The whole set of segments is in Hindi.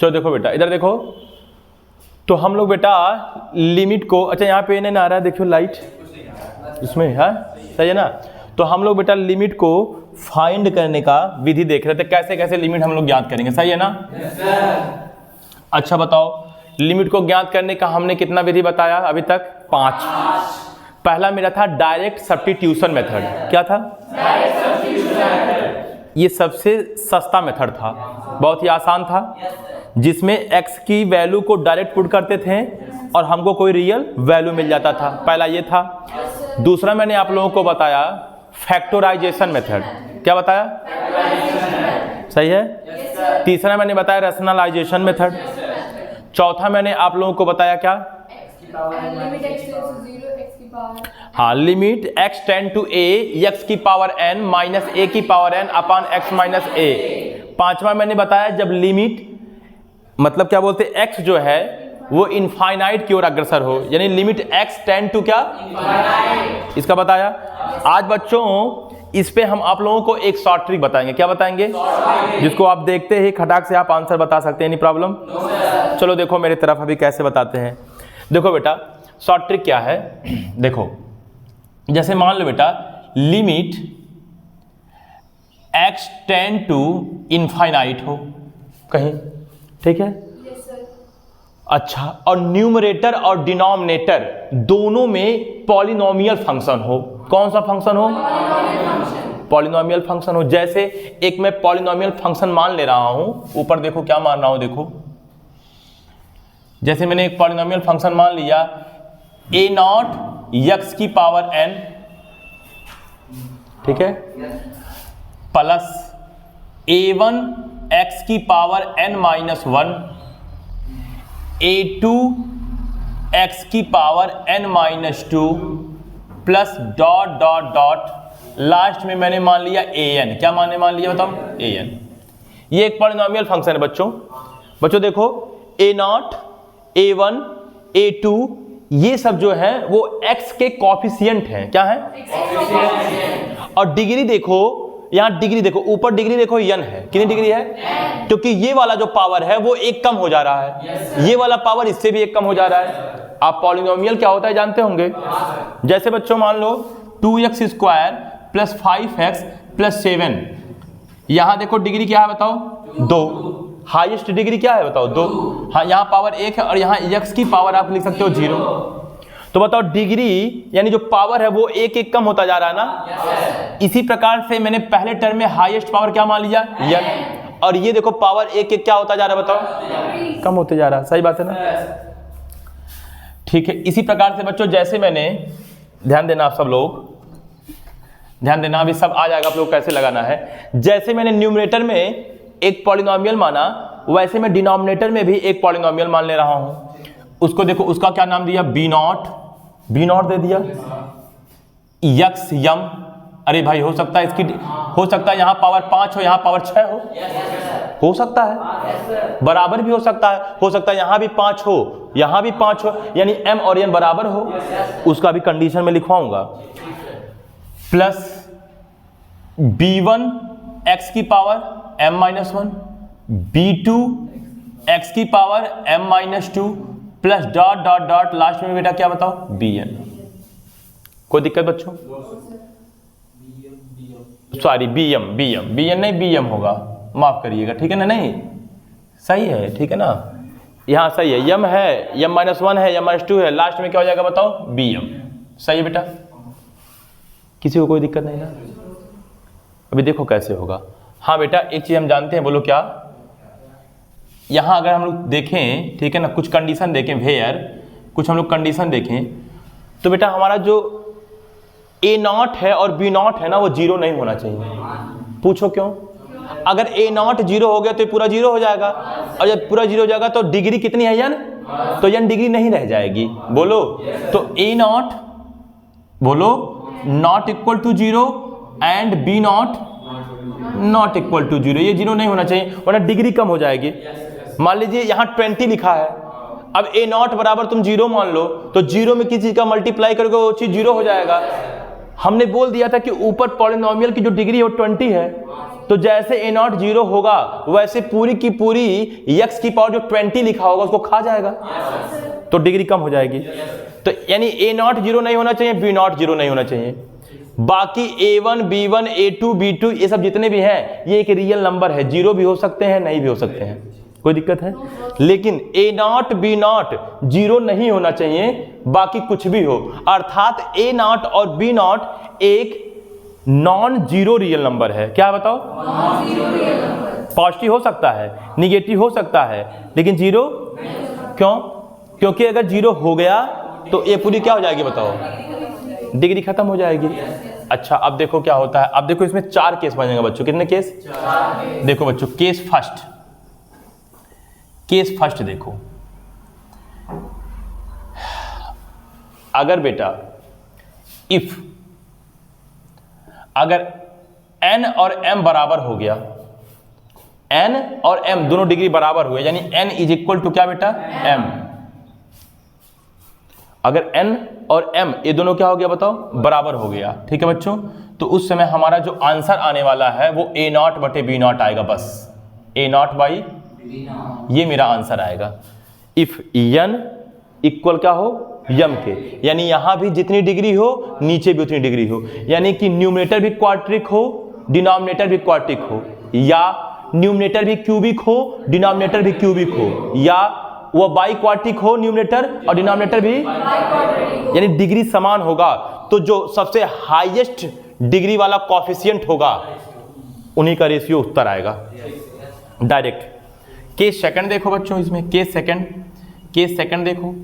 चलो देखो बेटा, इधर देखो, तो हम लोग बेटा लिमिट को, अच्छा यहाँ पे नहीं आ रहा है, देखियो लाइट इसमें है, सही है ना। तो हम लोग बेटा लिमिट को फाइंड करने का विधि देख रहे थे, कैसे कैसे लिमिट हम लोग ज्ञात करेंगे, सही है ना। अच्छा बताओ, लिमिट को ज्ञात करने का हमने कितना विधि बताया अभी तक? 5। पहला मेरा था डायरेक्ट सब्स्टिट्यूशन मेथड। क्या था? ये सबसे सस्ता मेथड था, बहुत ही आसान था, जिसमें x की वैल्यू को डायरेक्ट पुट करते थे और हमको कोई रियल वैल्यू मिल जाता था। पहला ये था। दूसरा मैंने आप लोगों को बताया फैक्टराइजेशन मेथड। क्या बताया? सही है। तीसरा मैंने बताया रैशनलाइजेशन मेथड। चौथा मैंने आप लोगों को बताया क्या? हाँ, limit x tend to a x की पावर n माइनस a की power n upon x minus a। पांचवा मैंने बताया जब लिमिट मतलब क्या बोलते हैं, x जो है वो इनफाइनाइट की ओर अग्रसर हो, यानी लिमिट x टेंड टू क्या? इसका बताया। आज बच्चों इस पे हम आप लोगों को एक शॉर्ट ट्रिक बताएंगे। क्या बताएंगे? जिसको आप देखते ही खटाक से आप आंसर बता सकते हैं, नहीं प्रॉब्लम। चलो देखो मेरी तरफ अभी कैसे बताते हैं। देखो बेटा शॉर्ट ट्रिक क्या है, देखो जैसे मान लो बेटा limit x tend to infinite हो कहीं, ठीक है। अच्छा, और न्यूमरेटर और डिनोमिनेटर दोनों में पॉलिनोमियल फंक्शन हो। कौन सा फंक्शन हो? पॉलिनोमियल फंक्शन हो। जैसे एक मैं पॉलिनोमियल फंक्शन मान ले रहा हूं, ऊपर देखो क्या मान रहा हूं, देखो जैसे मैंने एक पॉलिनोमियल फंक्शन मान लिया a0 x की पावर n, ठीक है, प्लस a1 x की power n minus 1, a2 x की power n minus 2 plus dot dot dot, last में मैंने मान लिया an। क्या मान लिया बताओ? an। ये एक पॉलिनोमियल फंक्शन है बच्चों देखो a0 a1 a2 ये सब जो है वो x के कोफिशिएंट हैं। क्या है? और डिग्री देखो, यहां डिग्री देखो, ऊपर डिग्री देखो n है। कितनी डिग्री है? क्योंकि ये वाला जो पावर है वो एक कम हो जा रहा है, ये वाला पावर इससे भी एक कम हो जा रहा है। आप पॉलिनोमियल क्या होता है जानते होंगे। जैसे बच्चों मान लो 2x square plus 5x plus 7, यहां देखो डिग्री क्या है बताओ? 2। हाईएस्ट डिग्री क्या है बताओ? 2। हाँ, यहाँ पावर 1 है और यहाँ x की पावर आप लिख सकते हो 0। तो बताओ डिग्री यानी जो पावर है वो एक एक कम होता जा रहा है ना। इसी प्रकार से मैंने पहले टर्म में हाईएस्ट पावर क्या मान लिया? n। और ये देखो पावर एक एक क्या होता जा रहा है बताओ? कम होते जा रहा है। सही बात है ना? ठीक है। इसी प्रकार से बच्चों जैसे मैंने, ध्यान देना आप सब लोग, ध्यान देना, अभी सब आ जाएगा आप लोग कैसे लगाना है। जैसे मैंने न्यूमरेटर में एक पॉलिनोमियल माना, वैसे मैं डिनोमिनेटर में भी एक पॉलिनोमियल मान ले रहा हूं। उसको देखो, उसका क्या नाम दिया? b0 दे दिया, x यम। अरे भाई हो सकता है इसकी, हो सकता है यहां पावर 5 हो, यहां पावर 6 हो सकता है, बराबर भी हो सकता है यहां भी 5 हो, यहां भी 5 हो, यानी m और n बराबर हो, उसका भी कंडीशन में लिखवाऊंगा। प्लस b1 x की power m minus 1, b2 x की power m minus 2 plus dot dot dot, last में बेटा क्या बताओ? bn। कोई दिक्कत बच्चों? सॉरी bn नहीं bm होगा, माफ करिएगा, ठीक है ना? नहीं सही है, ठीक है ना? यहाँ सही है, m है, m माइनस 1 है, m माइनस 2 है, लास्ट में क्या हो जाएगा बताओ? bm। सही है बेटा? किसी को कोई दिक्कत नहीं ना? अभी देखो कैसे होगा। हाँ बेटा एक चीज हम जानते हैं, बोलो क्या? यहां अगर हम लोग देखें, ठीक है ना, कुछ कंडीशन देखें, वेयर कुछ हम लोग कंडीशन देखें, तो बेटा हमारा जो a0 है और b0 है ना वो 0 नहीं होना चाहिए। पूछो क्यों? अगर a0 0 हो गया तो पूरा 0 हो जाएगा, और जब पूरा 0 हो जाएगा तो डिग्री कितनी है n? तो n डिग्री नहीं रह जाएगी। बोलो तो a0 बोलो not equal to 0 and b0 not equal to 0, ये 0 नहीं होना चाहिए वरना डिग्री कम हो जाएगी। मान लीजिए यहाँ 20 लिखा है, अब a0 बराबर तुम 0 मान लो, तो 0 में किसी चीज का मल्टीप्लाई करोगे वो चीज 0 हो जाएगा। हमने बोल दिया था कि ऊपर पॉलिनोमियल की जो डिग्री है वो 20 है, तो जैसे a नॉट 0 होगा वैसे पूरी की पूरी x की पावर जो 20 लिखा होगा उसको खा जाएगा, तो डिग्री कम हो जाएगी। तो यानी a नॉट 0 नहीं होना चाहिए, b नॉट 0 नहीं होना चाहिए। बाकी a1 b1 a2 b2 ये सब जितने भी हैं ये एक रियल नंबर है, 0 भी हो सकते हैं नहीं भी हो सकते हैं, कोई दिक्कत है। लेकिन a नॉट b नॉट 0 नहीं होना चाहिए, बाकी कुछ भी हो, अर्थात a नॉट और b नॉट एक नॉन जीरो रियल नंबर है। क्या बताओ? Non zero real number. Positive हो सकता है, निगेटिव हो सकता है, लेकिन जीरो क्यों? क्योंकि अगर जीरो हो गया तो ये पूरी क्या हो जाएगी बताओ? डिग्री खत्म हो जाएगी। अच्छा अब देखो क्या होता है, अब देखो इसमें 4 केस बनेंगे बच्चों। कितने केस? 4। देखो बच्चों केस फर्स्ट देखो, अगर बेटा इफ अगर n और m बराबर हो गया, n और m दोनों डिग्री बराबर हुए, यानी n इज इक्वल टू क्या बेटा? m। अगर n और m ये दोनों क्या हो गया बताओ? बराबर हो गया। ठीक है बच्चों, तो उस समय हमारा जो आंसर आने वाला है वो a नॉट बटे b नॉट आएगा, बस a नॉट बाई ये मेरा आंसर आएगा। इफ n इक्वल क्या हो? यम के, यानी यहां भी जितनी डिग्री हो नीचे भी उतनी डिग्री हो, यानी कि न्यूमरेटर भी क्वाड्रिक हो डिनोमिनेटर भी क्वाड्रिक हो, या न्यूमरेटर भी क्यूबिक हो डिनोमिनेटर भी क्यूबिक हो, या वो बाई क्वाड्रिक हो न्यूमरेटर और डिनोमिनेटर भी, यानी डिग्री समान होगा। तो जो सबसे हाईएस्ट डिग्री वाला कोफिशिएंट होगा उन्हीं का रेशियो उत्तर आएगा डायरेक्ट। केस सेकंड देखो बच्चों, इसमें केस सेकंड देखो,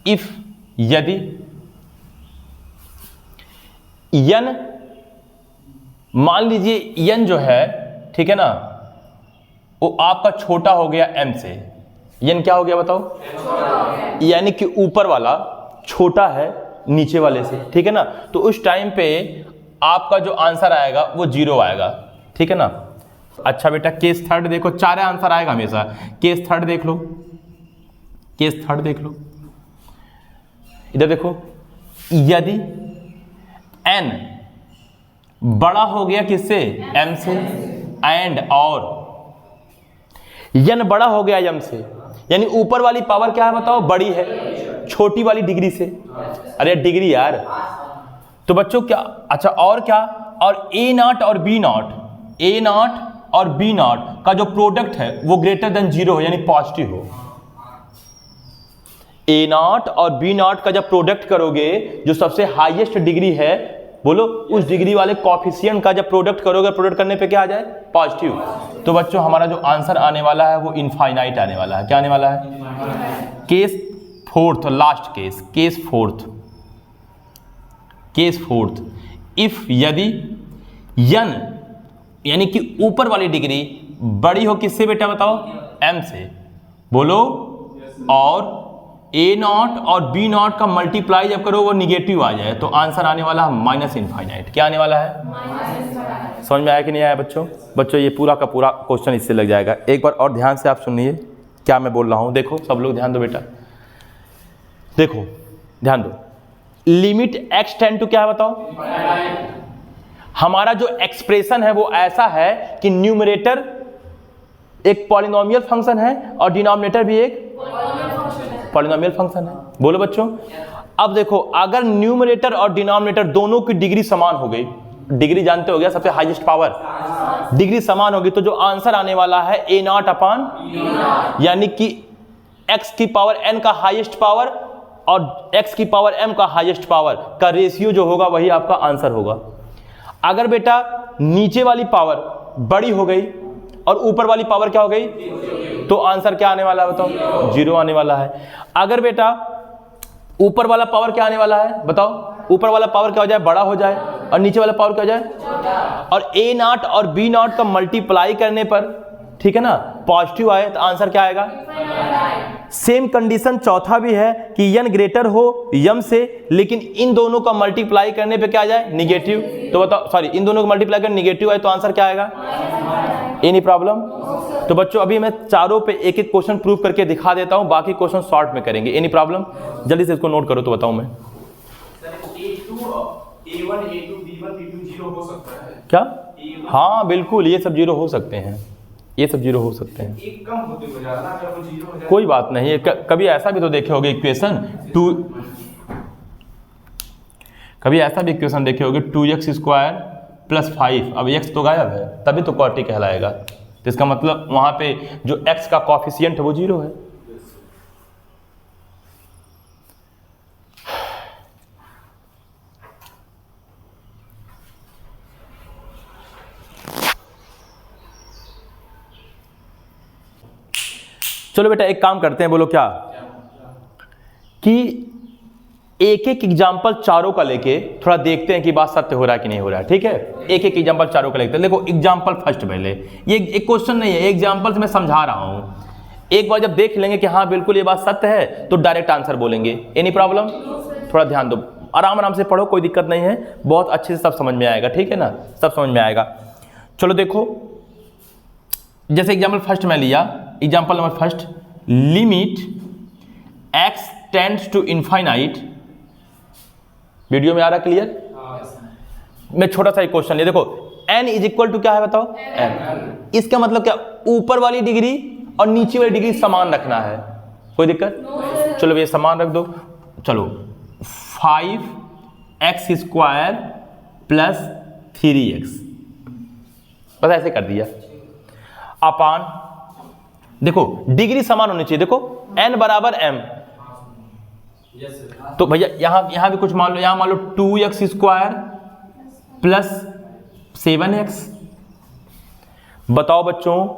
इफ यदि n मान लीजिए n जो है, ठीक है ना, वो आपका छोटा हो गया m से, n क्या हो गया बताओ? यानी कि ऊपर वाला छोटा है नीचे वाले से, ठीक है ना, तो उस टाइम पे आपका जो आंसर आएगा वो 0 आएगा। ठीक है ना। अच्छा बेटा केस थर्ड देखो, 4 आंसर आएगा हमेशा। केस थर्ड देख लो, केस थर्ड देख लो, इधर देखो, यदि n बड़ा हो गया किससे? m से, एंड और n बड़ा हो गया m से, यानी ऊपर वाली पावर क्या है बताओ? बड़ी है छोटी वाली डिग्री से। अरे डिग्री यार, तो बच्चों क्या, अच्छा और क्या, और a नॉट और b नॉट, a नॉट और b नॉट का जो प्रोडक्ट है वो ग्रेटर देन 0 हो, यानी पॉजिटिव हो। a नॉट और b नॉट का जब प्रोडक्ट करोगे, जो सबसे हाईएस्ट डिग्री है, बोलो उस डिग्री वाले कोफिशिएंट का जब प्रोडक्ट करोगे, प्रोडक्ट करने पे क्या आ जाए? पॉजिटिव। तो बच्चों हमारा जो आंसर आने वाला है वो इनफाइनाइट आने वाला है। क्या आने वाला है? Case fourth, last case, case fourth, if यदि n यानी कि ऊपर वाली डिग्री बड़ी हो किससे बेटा बताओ? m से, बोलो, और a नॉट और b नॉट का मल्टीप्लाई जब करो वो निगेटिव आ जाए, तो आंसर आने वाला है माइनस इनफाइनाइट। क्या आने वाला है? समझ में आया कि नहीं आया बच्चों? बच्चों ये पूरा का पूरा क्वेश्चन इससे लग जाएगा। एक बार और ध्यान से आप सुनिए क्या मैं बोल रहा हूं। देखो सब लोग ध्यान दो बेटा, देखो ध्यान दो। लिमिट x टेंड टू क्या है बताओ? हमारा जो एक्सप्रेशन है वो ऐसा है कि न्यूमरेटर एक पॉलिनोमियल फंक्शन है और डिनोमिनेटर भी एक पॉलिनोमियल फंक्शन है। बोलो बच्चों, अब देखो अगर न्यूमरेटर और डिनोमिनेटर दोनों की डिग्री समान हो गई, डिग्री जानते हो गया सबसे हाईएस्ट पावर, डिग्री समान होगी, तो जो आंसर आने वाला है a नॉट अपान, यानी कि x की पावर n का हाईएस्ट पावर और x की पावर m का हाईएस्ट पावर का रेशियो जो होगा वही आपका आंसर होगा। अगर बेटा नीचे वाली पावर बड़ी हो गई और ऊपर वाली पावर क्या हो गई, तो आंसर क्या आने वाला है बताओ? 0 आने वाला है। अगर बेटा ऊपर वाला पावर क्या आने वाला है बताओ? ऊपर वाला पावर क्या हो जाए? बड़ा हो जाए, और नीचे वाला पावर क्या हो जाए? और a नॉट और b नॉट का मल्टीप्लाई करने पर, ठीक है ना, पॉजिटिव आए, तो आंसर क्या आएगा? सेम कंडीशन चौथा भी है कि n ग्रेटर हो m से, लेकिन इन दोनों का मल्टीप्लाई करने पे क्या आ जाए? निगेटिव। तो बताओ, सॉरी, इन दोनों का मल्टीप्लाई करने निगेटिव आए तो आंसर क्या आएगा? Any problem? तो बच्चों अभी मैं चारों पे एक एक क्वेश्चन प्रूव करके दिखा देता हूं, बाकी क्वेश्चन शॉर्ट में करेंगे। Any problem? जल्दी से इसको नोट करो तो बताऊं मैं। A1, A2, B1, B2 0 हो सकता है क्या? A1 हाँ बिल्कुल, ये सब जीरो हो सकते हैं, ये सब जीरो हो सकते हैं, एक कम होते हुए जा रहा है, अगर वो 0 हो जाए कोई बात नहीं है। कभी ऐसा भी तो देखे होगे इक्वेशन टू, कभी ऐसा भी इक्वेशन देखे होगे 2x² + 5, अब x तो गायब है तभी तो क्वाड्रेटी कहलाएगा, तो इसका मतलब वहाँ पे जो x का कॉफिशिएंट है वो 0 है। चलो बेटा एक काम करते हैं, बोलो क्या, कि एक एक एग्जाम्पल चारों का लेके थोड़ा देखते हैं कि बात सत्य हो रहा है कि नहीं हो रहा है, ठीक है। एक एक एग्जाम्पल चारों का लेते हैं। देखो एग्जाम्पल फर्स्ट, पहले ये एक क्वेश्चन नहीं है, एग्जाम्पल से मैं समझा रहा हूँ। एक बार जब देख लेंगे कि हाँ बिल्कुल ये बात सत्य है तो डायरेक्ट आंसर बोलेंगे, एनी प्रॉब्लम? थोड़ा ध्यान दो, आराम आराम से पढ़ो, कोई दिक्कत नहीं है, बहुत अच्छे से सब समझ में आएगा, ठीक है ना, सब समझ में आएगा। चलो देखो, जैसे एग्जाम्पल फर्स्ट मैं लिया, example number first, limit x tends to infinite, video में आ रहा क्लियर? मैं छोटा सा एक क्वेश्चन लिया, देखो n इज इक्वल टू क्या है बताओ? n। इसका मतलब क्या, ऊपर वाली डिग्री और नीचे वाली डिग्री समान रखना है, कोई दिक्कत? चलो ये समान रख दो। चलो 5x² + 3x, बस ऐसे कर दिया, अपान, देखो डिग्री समान होनी चाहिए, देखो n बराबर m, तो भैया यहां भी कुछ मान लो, यहां मान लो 2x² + 7x। बताओ बच्चों,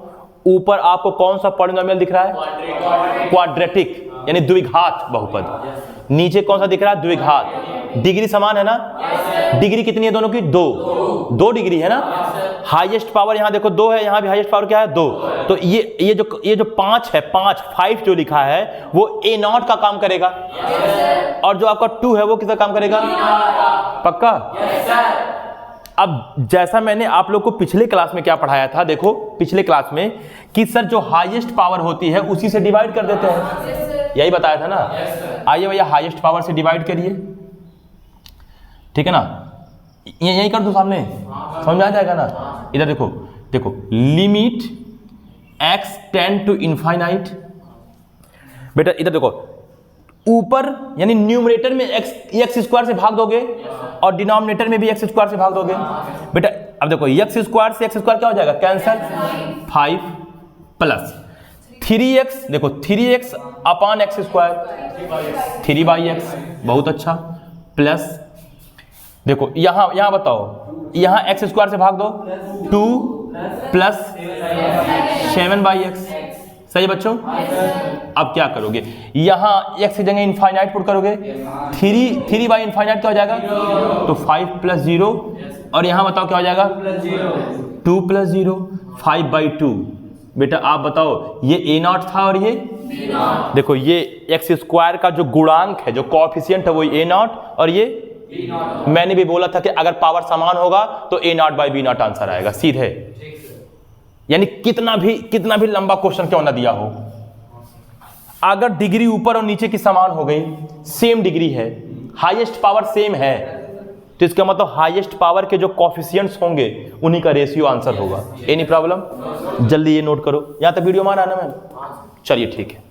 ऊपर आपको कौन सा पॉलिनोमियल दिख रहा है? क्वाड्रेटिक, यानी द्विघात बहुपद। नीचे कौन सा दिख रहा है? द्विघात। डिग्री समान है ना? डिग्री कितनी है दोनों की? 2 डिग्री है ना। हाईएस्ट पावर यहाँ देखो 2 है, यहाँ भी हाईएस्ट पावर क्या है? 2। तो ये जो 5 है, 5 जो लिखा है वो A0 का काम करेगा, और जो आपका 2 है वो किसका काम करेगा? पक्का? अब जैसा मैंने आप लोग को पिछले क्लास में क्या पढ़ाया था, देखो पिछले क्लास में कि सर जो हाईएस्ट पावर होती है उसी से डिवाइड कर देते हैं, यही बताया था ना। आइए भैया हाईएस्ट पावर से डिवाइड करिए, ठीक है ना, यही कर दो सामने, समझ में आ जाएगा ना। इधर देखो, देखो limit x tend to infinite, बेटा इधर देखो, ऊपर यानी न्यूमरेटर में x² से भाग दोगे और डिनोमिनेटर में भी x² से भाग दोगे। बेटा अब देखो x² से x² क्या हो जाएगा? कैंसल। 5 प्लस 3x, देखो 3x अपान x², 3/x, बहुत अच्छा, प्लस देखो यहां बताओ, यहां x² से भाग दो, 2 प्लस 7/x, सही बच्चों। अब क्या करोगे, यहां x की जगह इनफाइनाइट पुट करोगे, 3/∞ क्या हो जाएगा? तो 5 + 0, और यहां बताओ क्या हो जाएगा? 2 + 0, 5/2। बेटा आप बताओ, ये A0 था और ये B0। देखो ये x² का जो गुणांक है, जो कोएफिशिएंट है, वो A0 और ये B0। मैंने भी बोला था कि अगर पावर समान होगा तो A0/B0 आंसर आएगा सीधे, यानी कितना भी लंबा क्वेश्चन क्यों ना दिया हो, अगर डिग्री ऊपर और नीचे की समान हो गई, सेम डिग्री है, हाईएस्ट पावर सेम है, तो इसका मतलब हाईएस्ट पावर के जो कोएफिशिएंट्स होंगे उन्हीं का रेशियो आंसर होगा। Any problem? जल्दी ये नोट करो, यहां तक वीडियो माना ना मैम? चलिए ठीक है।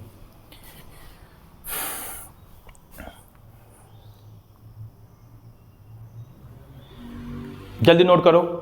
जल्दी नोट करो।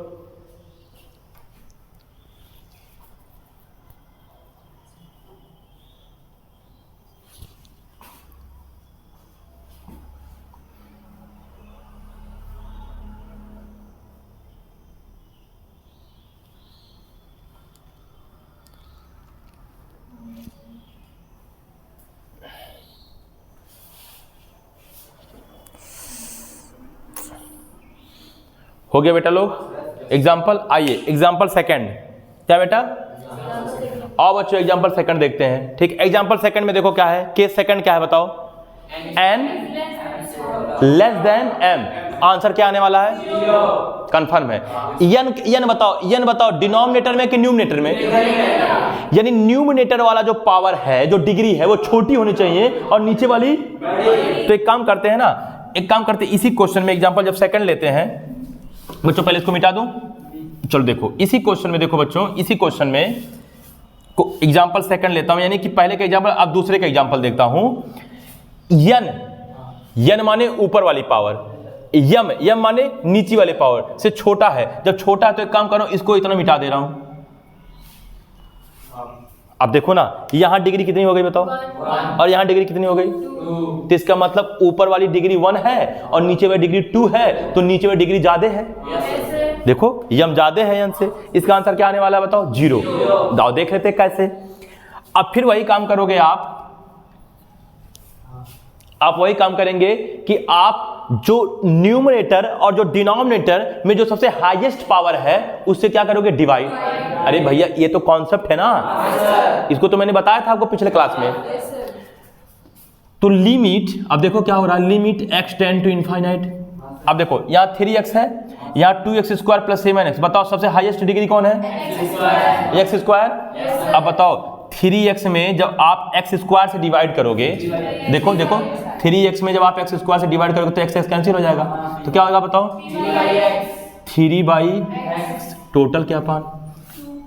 हो गया बेटा लोग? एग्जाम्पल, आइए एग्जाम्पल सेकंड, क्या बेटा? आओ बच्चों एग्जाम्पल सेकंड देखते हैं, ठीक। एग्जाम्पल सेकंड में देखो क्या है, केस सेकंड क्या है बताओ? n < m, आंसर क्या आने वाला है? कंफर्म है। n बताओ डिनोमिनेटर में कि न्यूमरेटर में? यानी न्यूमरेटर वाला जो पावर है, जो डिग्री है, वो छोटी होनी चाहिए और नीचे वाली, तो एक काम करते हैं ना, एक काम करते, इसी क्वेश्चन में एग्जांपल जब सेकंड लेते हैं बच्चों, पहले इसको मिटा दूं। चलो देखो इसी क्वेश्चन में, देखो बच्चों इसी क्वेश्चन में एग्जांपल सेकंड लेता हूं, यानी कि पहले का एग्जांपल अब दूसरे का एग्जांपल देखता हूं। यन माने ऊपर वाली पावर, यम माने नीचे वाले पावर से छोटा है। जब छोटा है तो एक काम करो, इसको इतना मिटा दे रहा हूं। अब देखो ना, यहां डिग्री कितनी हो गई बताओ, और यहां डिग्री कितनी हो गई, तो इसका मतलब ऊपर वाली डिग्री 1 है और नीचे वाली डिग्री 2 है, तो नीचे वाली डिग्री ज्यादा है। देखो यम ज्यादा है यन से, इसका आंसर क्या आने वाला है बताओ, 0। दाव देख लेते कैसे। अब फिर वही काम करोगे आप वही काम करेंगे कि आप जो न्यूमरेटर और जो डिनोमिनेटर में जो सबसे हाईएस्ट पावर है उससे क्या करोगे, डिवाइड। अरे भैया ये तो कॉन्सेप्ट है ना, इसको तो मैंने बताया था आपको पिछले क्लास में। तो लिमिट, अब देखो क्या हो रहा है, limit x tend to infinite. अब देखो यहाँ 3x है, यहाँ 2x स्क्वायर प्लस 7x। बताओ सबसे हाईएस्ट डिग्री कौन है, x स्क्वायर। अब बताओ 3x में जब आप x स्क्वायर से डिवाइड करोगे, देखो 3x में जब आप x स्क्वायर से डिवाइड करोगे तो x कैंसिल हो जाएगा, तो क्या होगा बताओ, 3/x टोटल क्या पान।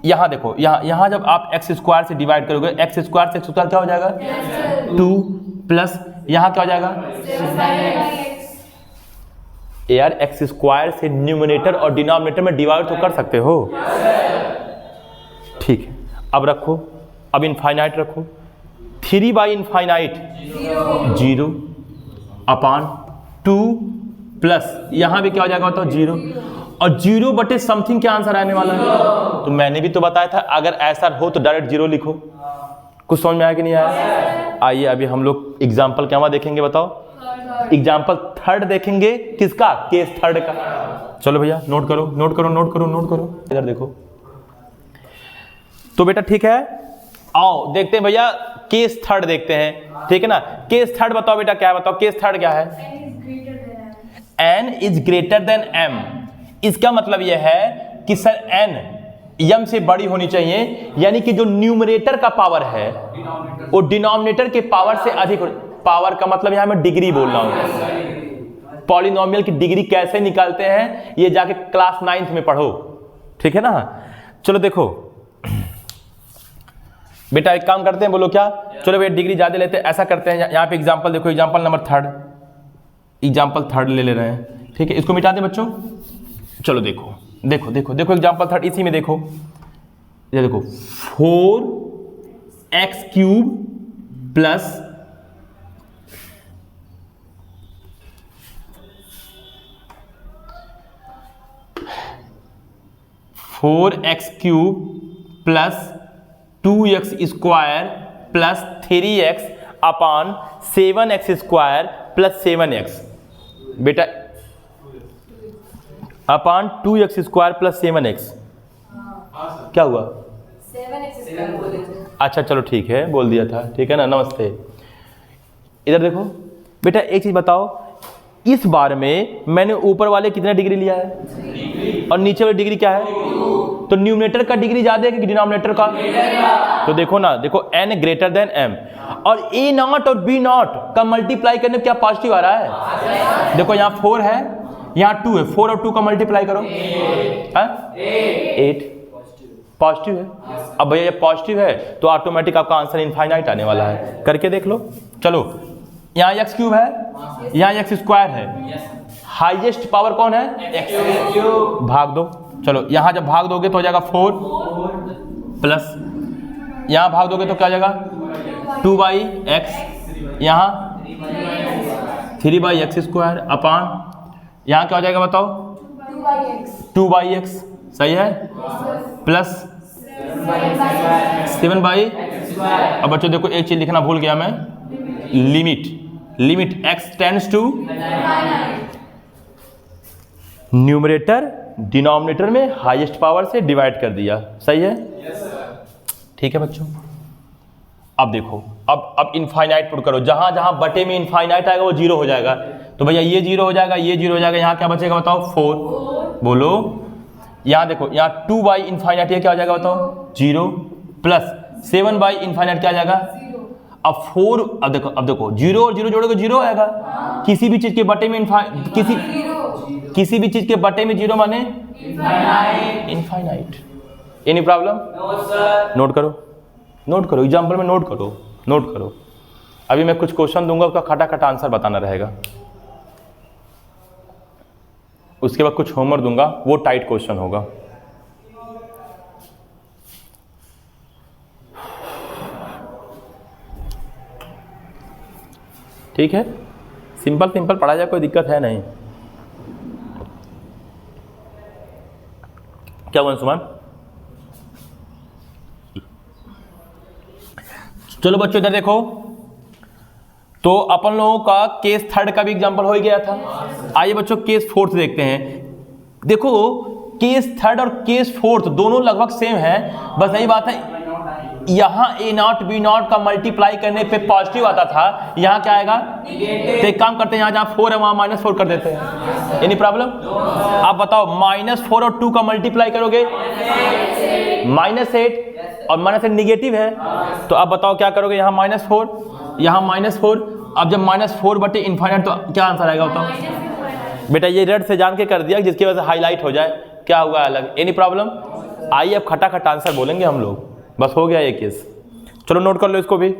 यहाँ देखो, यहाँ जब आप x स्क्वायर से डिवाइड करोगे, x स्क्वायर से x स्क्वायर क्या हो जाएगा, 2 प्लस यहाँ क्या हो जाएगा, यार x स्क्वायर से न्यूमरेटर और डिनोमिनेटर में डिवाइड तो कर सकते हो, ठीक है। अब रखो, अब इनफाइनाइट रखो, 3/इनफाइनाइट 0 अपान 2 प्लस यहाँ भी क्या हो जाएगा बताओ, 0, और 0 बटे समथिंग क्या आंसर आने वाला है। तो मैंने भी तो बताया था अगर ऐसा हो तो डायरेक्ट 0 लिखो। कुछ समझ में आया कि नहीं आया। आइए अभी हम लोग एग्जाम्पल क्या देखेंगे बताओ, एग्जाम्पल थर्ड देखेंगे, किसका, केस थर्ड का। चलो भैया नोट करो, इधर देखो। तो बेटा ठीक है, आओ देखते हैं भैया केस थर्ड देखते हैं, ठीक है ना। केस थर्ड बताओ बेटा क्या है, बताओ केस थर्ड क्या है, n is greater than m। इसका मतलब यह है कि सर n m से बड़ी होनी चाहिए, यानी कि जो न्यूमरेटर का पावर है वो डिनोमिनेटर के पावर से अधिक। पावर का मतलब यहां मैं डिग्री बोल रहा हूं। पॉलिनोमियल की डिग्री कैसे निकालते हैं ये जाके क्लास 9th में पढ़ो, ठीक है ना। चलो देखो बेटा एक काम करते हैं, बोलो क्या, चलो भैया डिग्री ज्यादा लेते हैं, ऐसा करते हैं यहाँ पे एग्जांपल देखो, एग्जांपल नंबर थर्ड ले रहे हैं, ठीक है। इसको मिटा दें बच्चों। चलो देखो एग्जांपल थर्ड, इसी में देखो, ये देखो 4x³ plus 4x³ plus 2x square plus 3x अपान 7x स्क्वायर प्लस 7x। बेटा अपान 2x स्क्वायर प्लस 7x क्या हुआ, 7x। अच्छा चलो ठीक है, बोल दिया था, ठीक है ना। नमस्ते। इधर देखो बेटा एक चीज बताओ, इस बार में मैंने ऊपर वाले कितने डिग्री लिया है और नीचे वाली डिग्री क्या है, तो न्यूमरेटर का डिग्री ज्यादा है कि डिनोमिनेटर का। तो देखो ना, देखो n ग्रेटर देन m, और a0 और b0 का मल्टीप्लाई करने में क्या पॉजिटिव आ रहा है। देखो यहाँ 4 है, यहाँ 2 है, 4 और 2 का मल्टीप्लाई करो 8 पॉजिटिव है। अब भैया ये पॉजिटिव है तो ऑटोमेटिक आपका आंसर इनफाइनाइट आने वाला है, करके देख लो। चलो यहाँ x³ है, यहाँ x स्क्वायर है, हाईएस्ट पावर कौन है, x, भाग दो। चलो यहाँ जब भाग दोगे तो हो जाएगा 4 प्लस यहाँ भाग दोगे तो क्या हो जाएगा 2/x, यहाँ 3/x स्क्वायर अपान यहाँ क्या हो जाएगा बताओ 2/x, सही है, प्लस 7/। अब बच्चों देखो एक चीज लिखना भूल गया मैं, limit x tends to numerator denominator में हाईएस्ट पावर से डिवाइड कर दिया, सही है, ठीक है बच्चों। अब देखो, अब इनफाइनाइट पुट करो, जहां जहां बटे में इनफाइनाइट आएगा वो 0 हो जाएगा। तो भैया ये 0 हो जाएगा, ये 0 हो जाएगा, यहाँ क्या बचेगा बताओ 4, बोलो। यहाँ देखो, यहाँ 2/इनफाइनाइट ये क्या हो जाएगा बताओ 0, प्लस 7/इनफाइनाइट क्या आ जाएगा। अब 4, अब देखो 0 और 0 जोड़ोगे 0 आएगा। किसी भी चीज के बटे में किसी भी चीज के बटे में 0 माने इनफाइनाइट। Any problem? नोट करो एग्जाम्पल में नोट करो। अभी मैं कुछ क्वेश्चन दूंगा, उसका खटाखट आंसर बताना रहेगा। उसके बाद कुछ होमवर्क दूंगा, वो टाइट क्वेश्चन होगा। ठीक है, सिंपल पढ़ा जाए, कोई दिक्कत है नहीं। क्या बोल सुमन? चलो बच्चों इधर देखो, तो अपन लोगों का केस थर्ड का भी एग्जांपल हो ही गया था। आइए बच्चों केस फोर्थ देखते हैं। देखो केस थर्ड और केस फोर्थ दोनों लगभग सेम है, बस यही बात है यहाँ ए नॉट बी नॉट का मल्टीप्लाई करने पे पॉजिटिव आता था, यहाँ क्या आएगा? तो एक काम करते हैं, यहाँ जहाँ 4 है वहाँ -4 कर देते हैं। Any problem? आप बताओ -4 और 2 का मल्टीप्लाई करोगे -8, और -8 निगेटिव है, तो आप बताओ क्या करोगे? यहाँ -4, यहाँ -4। अब जब -4 बटे इनफाइनाइट, तो क्या आंसर आएगा बताओ? बेटा ये रेड से जान के कर दिया जिसकी वजह से हाईलाइट हो जाए, क्या हुआ अलग। Any problem? आइए अब खटाखट आंसर बोलेंगे हम लोग, बस हो गया ये केस। चलो नोट कर लो इसको भी।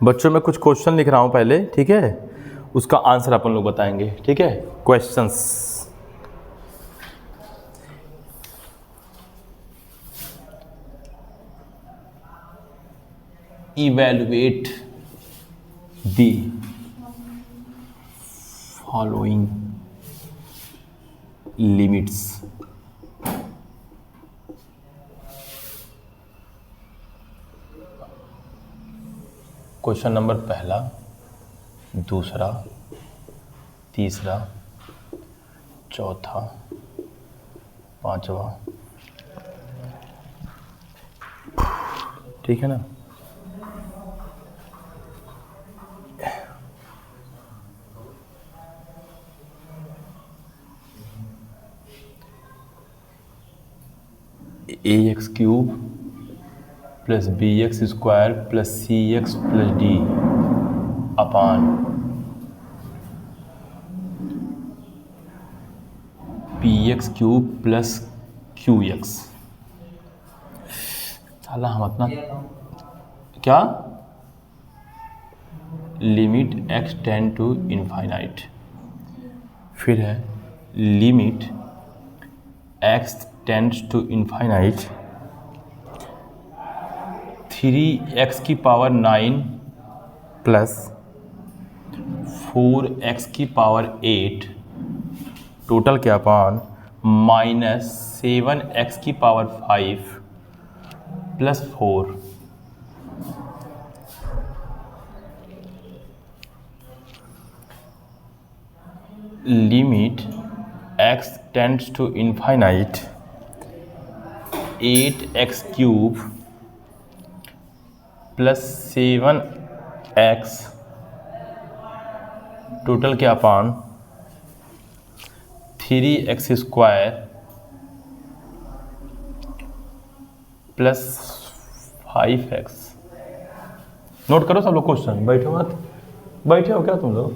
बच्चों मैं कुछ क्वेश्चन लिख रहा हूं पहले, ठीक है? उसका आंसर अपन लोग बताएंगे, ठीक है? Questions. Evaluate the following limits. Question number पहला, दूसरा, तीसरा, चौथा, पांचवा, ठीक है ना? ax³ plus bx² plus cx plus d upon px³ plus qx। साला हम अपना क्या limit x tend to infinite, फिर है limit x tends to infinite 3x⁹ plus 4x⁸ total क्या upon -7x⁵ plus 4 limit x tends to infinite 8x³ plus 7x total क्या upon 3x² plus 5x। Note करो सब लोग क्वेश्चन, बैठो मत, बैठे हो क्या तुम लोग?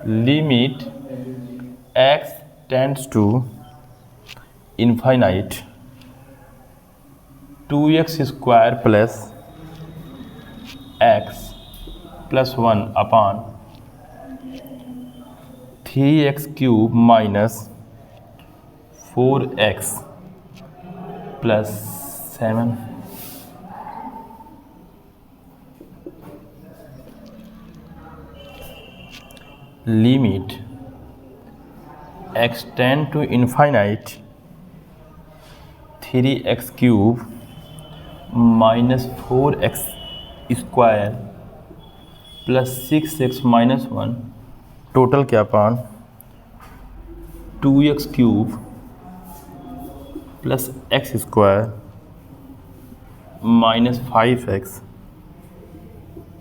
Limit x tends to infinite 2x² plus x plus 1 upon 3x³ minus 4x plus 7 limit x tend to infinite 3x³ minus 4x² plus 6x minus 1 total क्या upon 2x cube plus x square minus 5x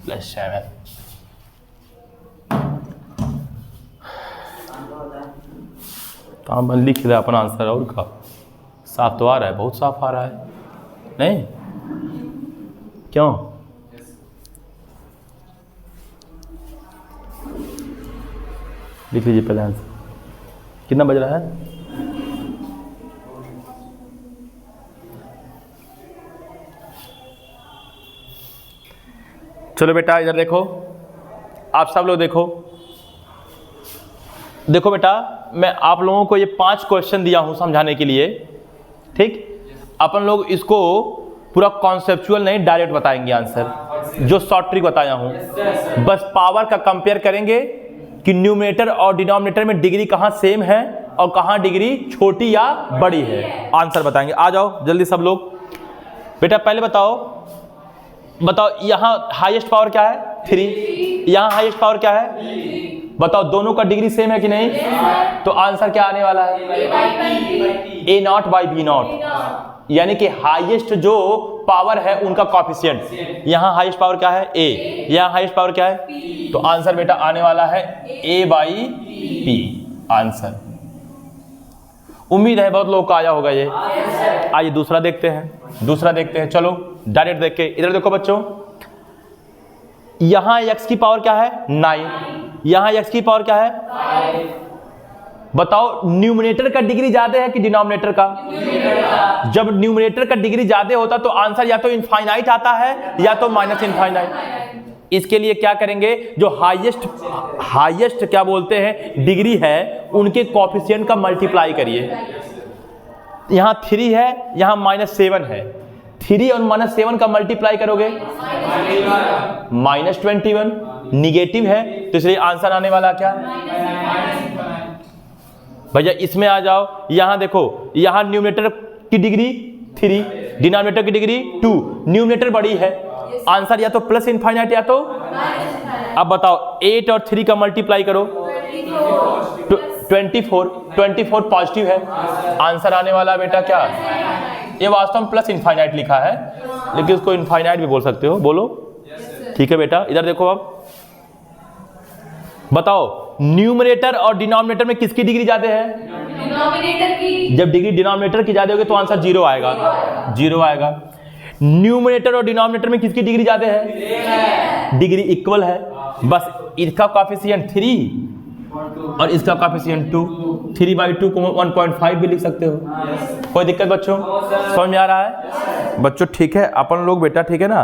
plus 7। तो हम लिख रहे अपना आंसर और का साफ तो आ रहा है, बहुत साफ आ रहा है नहीं क्यों? लिख लीजिए पहले आंसर। कितना बज रहा है? चलो बेटा इधर देखो, आप सब लोग देखो। देखो बेटा, मैं आप लोगों को ये 5 क्वेश्चन दिया हूं समझाने के लिए, ठीक? अपन लोग इसको पूरा कॉन्सेप्चुअल नहीं, डायरेक्ट बताएंगे आंसर, जो शॉर्ट ट्रिक बताया हूं। बस पावर का कंपेयर करेंगे कि न्यूमरेटर और डिनोमिनेटर में डिग्री कहां सेम है और कहां डिग्री छोटी या बड़ी है, आंसर बताएंगे। आ जाओ जल्दी सब लोग। बेटा पहले बताओ यहां हाईएस्ट पावर क्या है? 3। यहां हाईएस्ट पावर क्या है? बताओ दोनों का डिग्री सेम है कि नहीं? तो आंसर क्या आने वाला है? A not by B not, यानी कि हाईएस्ट जो पावर है उनका कॉफिशिएंट। यहां हाईएस्ट पावर क्या है? A। यहां हाईएस्ट पावर क्या है? तो आंसर बेटा आने वाला है A बाई P आंसर। उम्मीद है बहुत लोगों को आया होगा ये। आइए दूसरा देखते हैं। चलो डायरेक्ट देख के इधर देखो बच्चों, यहां x की पावर क्या है? 9। यहां x की पावर क्या है? 5। बताओ न्यूमरेटर का डिग्री ज्यादा है कि डिनोमिनेटर का? जब न्यूमरेटर का डिग्री ज्यादा होता तो आंसर या तो इनफाइनाइट आता है या तो माइनस इनफाइनाइट। इसके लिए क्या करेंगे, जो हाईएस्ट क्या बोलते हैं डिग्री है उनके कोएफिशिएंट का मल्टीप्लाई करिए। यहां 3 है, यहां -7 है। 3 और -7 का मल्टीप्लाई करोगे -21, निगेटिव है तो इसलिए आंसर आने वाला क्या? भैया इसमें आ जाओ। यहां देखो, यहां न्यूमरेटर की डिग्री 3, डिनोमिनेटर की डिग्री 2, न्यूमरेटर बड़ी है, आंसर या तो प्लस इनफाइनाइट या तो। अब बताओ 8 और 3 का मल्टीप्लाई करो 24 पॉजिटिव है, आंसर आने वाला बेटा क्या? ये वास्तव में प्लस इनफाइनाइट लिखा है लेकिन उसको इनफाइनाइट भी बोल सकते हो, बोलो ठीक है बेटा। इधर देखो, अब बताओ न्यूमरेटर और डिनोमिनेटर में किसकी डिग्री ज्यादा है? डिनोमिनेटर की। जब डिग्री डिनोमिनेटर की ज्यादा होगी तो आंसर 0 आएगा। न्यूमरेटर और डिनोमिनेटर में किसकी डिग्री ज्यादा है? डिग्री इक्वल है, बस इसका कोएफिशिएंट 3 और इसका कोएफिशिएंट 2। 3/2 को 1.5 भी लिख सकते हो। कोई दिक्कत बच्चों? समझ में आ रहा है बच्चों? ठीक है, अपन लोग बेटा ठीक है ना,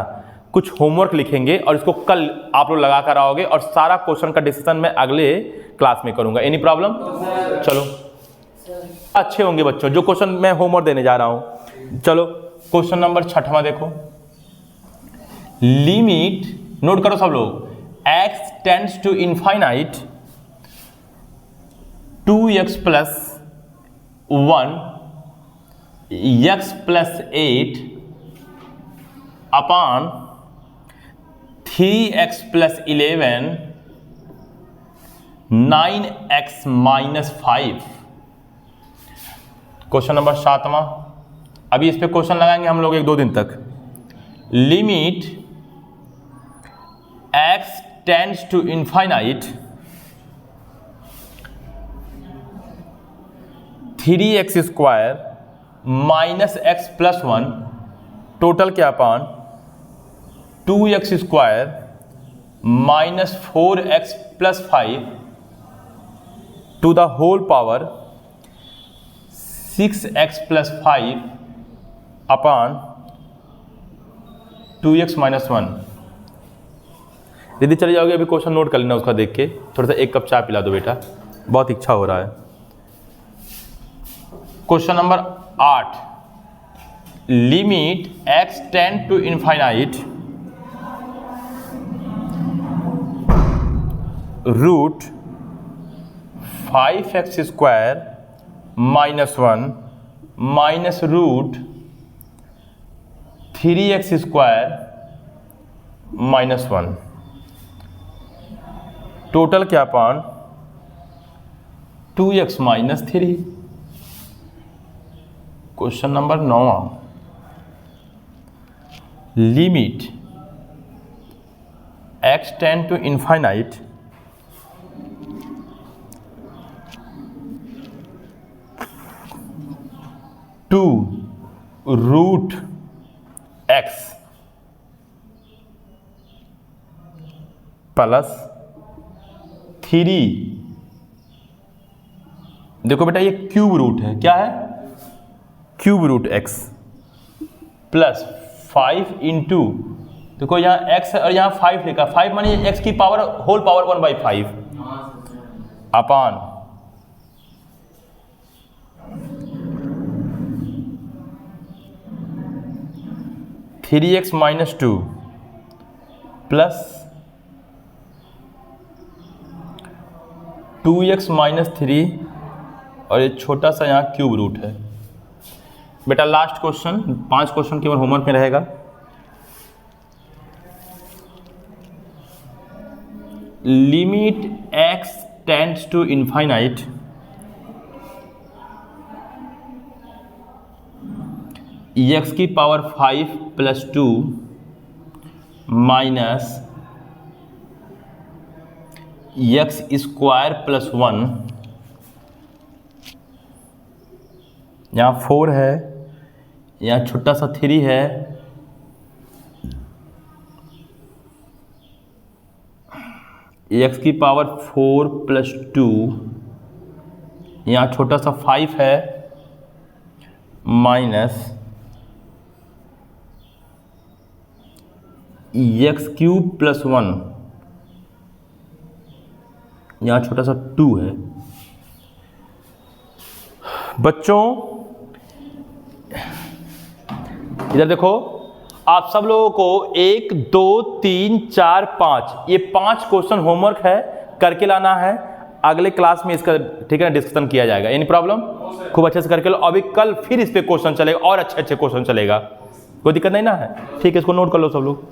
कुछ होमवर्क लिखेंगे और इसको कल आप लोग लगा कर आओगे और सारा क्वेश्चन का डिस्कशन मैं अगले क्लास में करूंगा। Any problem? चलो अच्छे होंगे बच्चों जो क्वेश्चन मैं होमवर्क देने जा रहा हूं। चलो क्वेश्चन नंबर 6वां देखो। लिमिट, नोट करो सब लोग, x tends to infinite 2x plus 1 x plus 8 upon 3x plus 11 9x minus 5। Question number 7वां। अभी इस पे क्वेश्चन लगाएंगे हम लोग 1-2 दिन तक। Limit x tends to infinite 3x square minus x plus 1 total क्या upon 2x square minus 4x plus 5 to the whole power 6x plus 5 upon 2x minus 1। दीदी चले जाओगे, अभी क्वेश्चन नोट कर लेना उसका देख के, थोड़ा सा 1 कप चाय पिला दो बेटा, बहुत इच्छा हो रहा है। Question number 8। Limit x tend to infinite root 5x square minus 1 minus root 3x square minus 1। Total क्या upon 2x minus 3। Question number 9, limit x tend to infinite two root x plus 3। देखो बेटा ये क्यूब रूट है, क्या है cube root x plus 5 into, देखो यहाँ x है और यहाँ 5 लिखा, 5 मानिए x की पावर होल पावर 1/5 अपान 3x minus 2 plus 2x minus 3 और ये छोटा सा यहाँ क्यूब रूट है। बेटा लास्ट क्वेश्चन, 5 क्वेश्चन केवल होमवर्क में रहेगा। Limit x tends to infinite x की power 5 plus 2 minus x square plus 1, यहाँ 4 है, यहाँ छोटा सा 3 है, x की पावर 4 प्लस 2, यहाँ छोटा सा 5 है, माइनस x क्यूब प्लस 1, यहाँ छोटा सा 2 है। बच्चों इधर देखो, आप सब लोगों को 1 2 3 4 5 ये 5 क्वेश्चन होमवर्क है, करके लाना है। अगले क्लास में इसका ठीक है ना डिस्कशन किया जाएगा। Any problem? खूब अच्छे से करके लो। अभी कल फिर इस पे क्वेश्चन चलेगा और अच्छे अच्छे क्वेश्चन चलेगा, कोई दिक्कत नहीं ना है? ठीक है, इसको नोट कर लो सब लोग।